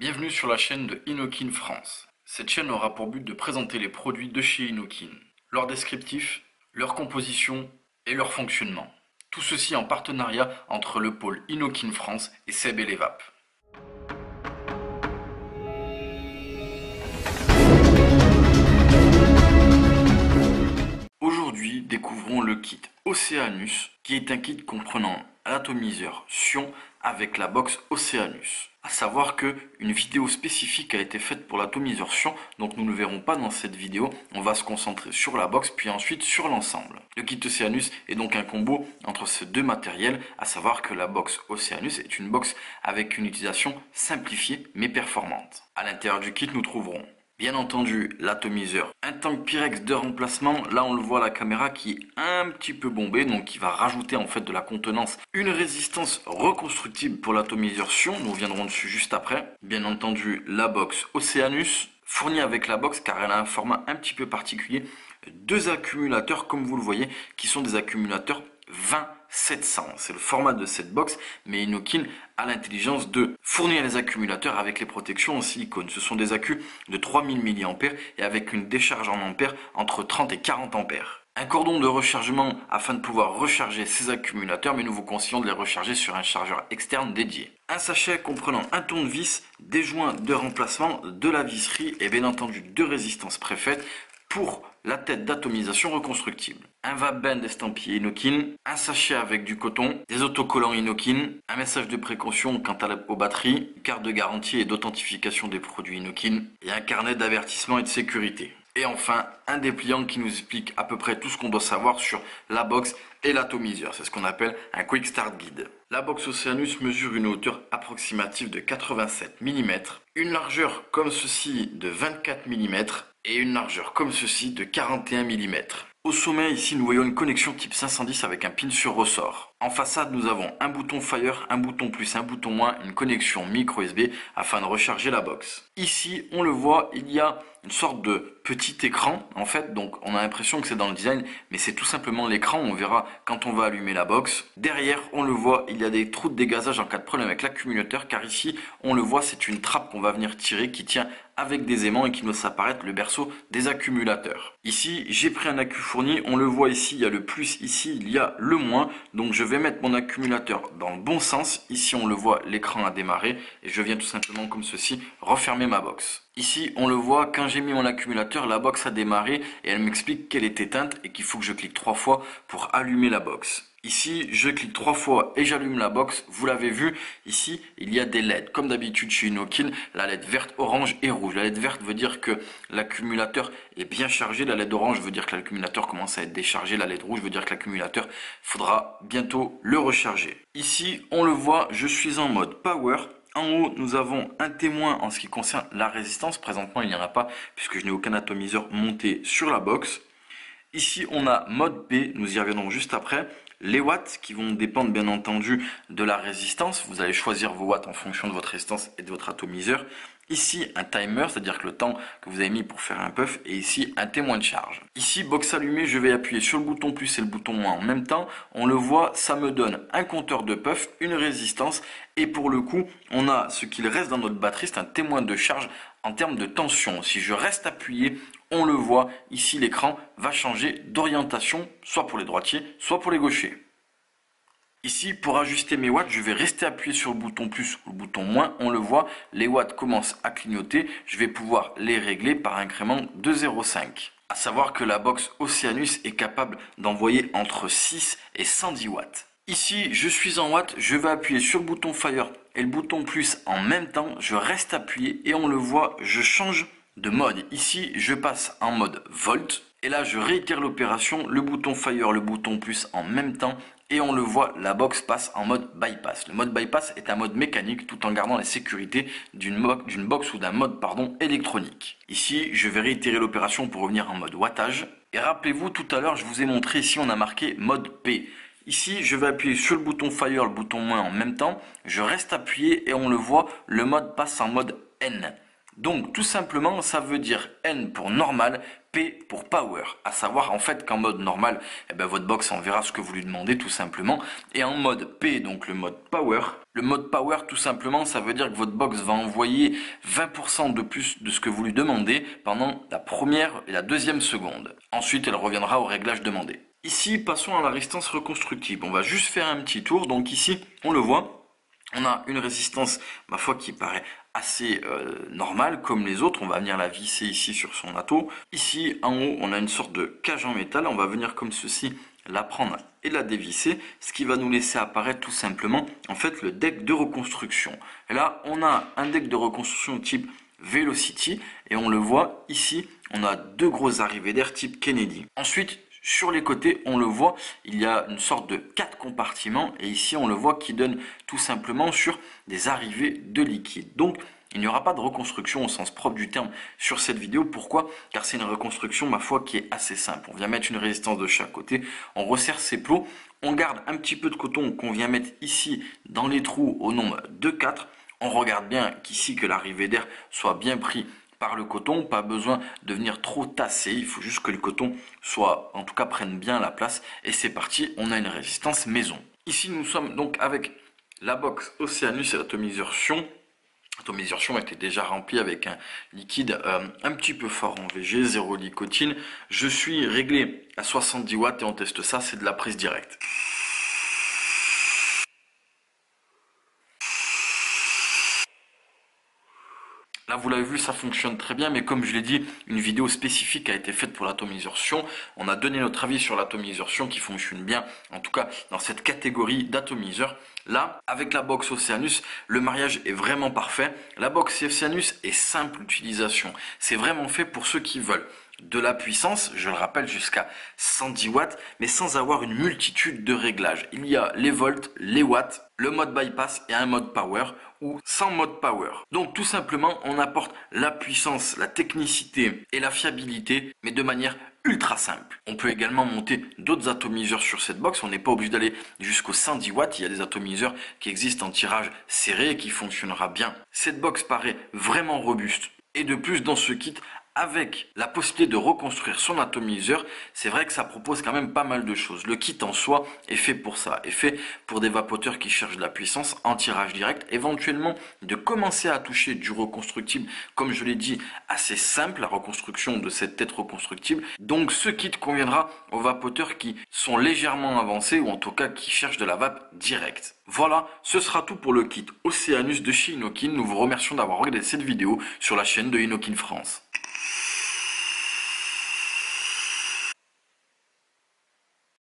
Bienvenue sur la chaîne de Inokin France. Cette chaîne aura pour but de présenter les produits de chez Inokin, leur descriptif, leur composition et leur fonctionnement. Tout ceci en partenariat entre le pôle Inokin France et Seb et les Vapes. Aujourd'hui, découvrons le kit Oceanus, qui est un kit comprenant l'atomiseur Sion avec la box Oceanus. A savoir que une vidéo spécifique a été faite pour l'atomiseur Sion, donc nous ne le verrons pas dans cette vidéo. On va se concentrer sur la box, puis ensuite sur l'ensemble. Le kit Oceanus est donc un combo entre ces deux matériels, à savoir que la box Oceanus est une box avec une utilisation simplifiée mais performante. À l'intérieur du kit, nous trouverons bien entendu l'atomiseur, un tank Pyrex de remplacement, là on le voit à la caméra qui est un petit peu bombé, donc qui va rajouter en fait de la contenance, une résistance reconstructible pour l'atomiseur Sion, nous reviendrons dessus juste après. Bien entendu la box Oceanus, fournie avec la box car elle a un format un petit peu particulier, deux accumulateurs comme vous le voyez, qui sont des accumulateurs 20-700, c'est le format de cette box, mais Inokin a l'intelligence de fournir les accumulateurs avec les protections en silicone. Ce sont des accus de 3000 mAh et avec une décharge en ampères entre 30 et 40 ampères. Un cordon de rechargement afin de pouvoir recharger ces accumulateurs, mais nous vous conseillons de les recharger sur un chargeur externe dédié. Un sachet comprenant un tournevis, des joints de remplacement, de la visserie et bien entendu deux résistances préfaites pour la tête d'atomisation reconstructible. Un vape band estampillé Inokin, un sachet avec du coton, des autocollants Inokin, un message de précaution quant aux batteries, une carte de garantie et d'authentification des produits Inokin et un carnet d'avertissement et de sécurité. Et enfin, un dépliant qui nous explique à peu près tout ce qu'on doit savoir sur la box et l'atomiseur. C'est ce qu'on appelle un Quick Start Guide. La box Oceanus mesure une hauteur approximative de 87 mm, une largeur comme ceci de 24 mm et une largeur comme ceci de 41 mm. Au sommet, ici, nous voyons une connexion type 510 avec un pin sur ressort. En façade, nous avons un bouton Fire, un bouton plus, un bouton moins, une connexion micro USB afin de recharger la box. Ici, on le voit, il y a une sorte de petit écran, en fait, donc on a l'impression que c'est dans le design, mais c'est tout simplement l'écran, on verra quand on va allumer la box. Derrière, on le voit, il y a des trous de dégazage en cas de problème avec l'accumulateur, car ici, on le voit, c'est une trappe qu'on va venir tirer qui tient avec des aimants et qui nous apparaître le berceau des accumulateurs. Ici, j'ai pris un accu fourni, on le voit ici, il y a le plus, ici, il y a le moins, donc je vais mettre mon accumulateur dans le bon sens. Ici, on le voit, l'écran a démarré et je viens tout simplement comme ceci refermer ma box. Ici, on le voit, quand j'ai mis mon accumulateur, la box a démarré et elle m'explique qu'elle est éteinte et qu'il faut que je clique 3 fois pour allumer la box. Ici, je clique 3 fois et j'allume la box. Vous l'avez vu, ici, il y a des LED. Comme d'habitude chez Inokin, la LED verte, orange et rouge. La LED verte veut dire que l'accumulateur est bien chargé. La LED orange veut dire que l'accumulateur commence à être déchargé. La LED rouge veut dire que l'accumulateur faudra bientôt le recharger. Ici, on le voit, je suis en mode Power. En haut, nous avons un témoin en ce qui concerne la résistance. Présentement, il n'y en a pas puisque je n'ai aucun atomiseur monté sur la box. Ici, on a mode P, nous y reviendrons juste après. Les watts qui vont dépendre bien entendu de la résistance. Vous allez choisir vos watts en fonction de votre résistance et de votre atomiseur. Ici, un timer, c'est-à-dire que le temps que vous avez mis pour faire un puff. Et ici, un témoin de charge. Ici, box allumée, je vais appuyer sur le bouton plus et le bouton moins en même temps. On le voit, ça me donne un compteur de puff, une résistance. Et pour le coup, on a ce qu'il reste dans notre batterie, c'est un témoin de charge en termes de tension. Si je reste appuyé, on le voit, ici l'écran va changer d'orientation, soit pour les droitiers, soit pour les gauchers. Ici, pour ajuster mes watts, je vais rester appuyé sur le bouton plus ou le bouton moins. On le voit, les watts commencent à clignoter. Je vais pouvoir les régler par incrément de 0,5. A savoir que la box Oceanus est capable d'envoyer entre 6 et 110 watts. Ici, je suis en watts, je vais appuyer sur le bouton Fire et le bouton plus en même temps. Je reste appuyé et on le voit, je change de mode. Ici, je passe en mode Volt. Et là, je réitère l'opération, le bouton Fire, le bouton plus en même temps. Et on le voit, la box passe en mode bypass. Le mode bypass est un mode mécanique tout en gardant les sécurités d'une box ou d'un mode électronique. Ici, je vais réitérer l'opération pour revenir en mode wattage. Et rappelez-vous, tout à l'heure, je vous ai montré ici, on a marqué mode P. Ici, je vais appuyer sur le bouton Fire, le bouton moins en même temps. Je reste appuyé et on le voit, le mode passe en mode N. Donc tout simplement ça veut dire N pour normal, P pour power, à savoir en fait qu'en mode normal, votre box enverra ce que vous lui demandez tout simplement, et en mode P, donc le mode power tout simplement ça veut dire que votre box va envoyer 20% de plus de ce que vous lui demandez pendant la première et la deuxième seconde. Ensuite elle reviendra au réglage demandé. Ici passons à la résistance reconstructible, on va juste faire un petit tour, donc ici on le voit. On a une résistance, ma foi, qui paraît assez normale, comme les autres. On va venir la visser ici sur son ato. Ici, en haut, on a une sorte de cage en métal. On va venir comme ceci, la prendre et la dévisser, ce qui va nous laisser apparaître tout simplement, en fait, le deck de reconstruction. Et là, on a un deck de reconstruction type Velocity, et on le voit ici, on a deux grosses arrivées d'air type Kennedy. Ensuite, sur les côtés, on le voit, il y a une sorte de 4 compartiments et ici on le voit qui donne tout simplement sur des arrivées de liquide. Donc il n'y aura pas de reconstruction au sens propre du terme sur cette vidéo. Pourquoi? Car c'est une reconstruction, ma foi, qui est assez simple. On vient mettre une résistance de chaque côté, on resserre ses plots, on garde un petit peu de coton qu'on vient mettre ici dans les trous au nombre de 4. On regarde bien qu'ici que l'arrivée d'air soit bien pris par le coton, pas besoin de venir trop tasser, il faut juste que le coton soit, en tout cas prenne bien la place, et c'est parti, on a une résistance maison. Ici nous sommes donc avec la box Oceanus et l'atomiseur Sion. L'atomiseur Sion était déjà rempli avec un liquide un petit peu fort en VG, 0 nicotine. Je suis réglé à 70 watts et on teste ça, c'est de la prise directe. Là, vous l'avez vu, ça fonctionne très bien, mais comme je l'ai dit, une vidéo spécifique a été faite pour l'atomiseur Sion. On a donné notre avis sur l'atomiseur Sion qui fonctionne bien, en tout cas dans cette catégorie d'atomiseurs. Là, avec la box Oceanus, le mariage est vraiment parfait. La box Oceanus est simple d'utilisation. C'est vraiment fait pour ceux qui veulent de la puissance, je le rappelle, jusqu'à 110 watts, mais sans avoir une multitude de réglages. Il y a les volts, les watts, le mode bypass et un mode power ou sans mode power. Donc tout simplement, on apporte la puissance, la technicité et la fiabilité, mais de manière ultra simple. On peut également monter d'autres atomiseurs sur cette box, on n'est pas obligé d'aller jusqu'aux 110 watts, il y a des atomiseurs qui existent en tirage serré et qui fonctionnera bien. Cette box paraît vraiment robuste. Et de plus, dans ce kit, avec la possibilité de reconstruire son atomiseur, c'est vrai que ça propose quand même pas mal de choses. Le kit en soi est fait pour ça, est fait pour des vapoteurs qui cherchent de la puissance en tirage direct, éventuellement de commencer à toucher du reconstructible, comme je l'ai dit, assez simple, la reconstruction de cette tête reconstructible. Donc ce kit conviendra aux vapoteurs qui sont légèrement avancés ou en tout cas qui cherchent de la vape directe. Voilà, ce sera tout pour le kit Oceanus de chez Inokin. Nous vous remercions d'avoir regardé cette vidéo sur la chaîne de Inokin France.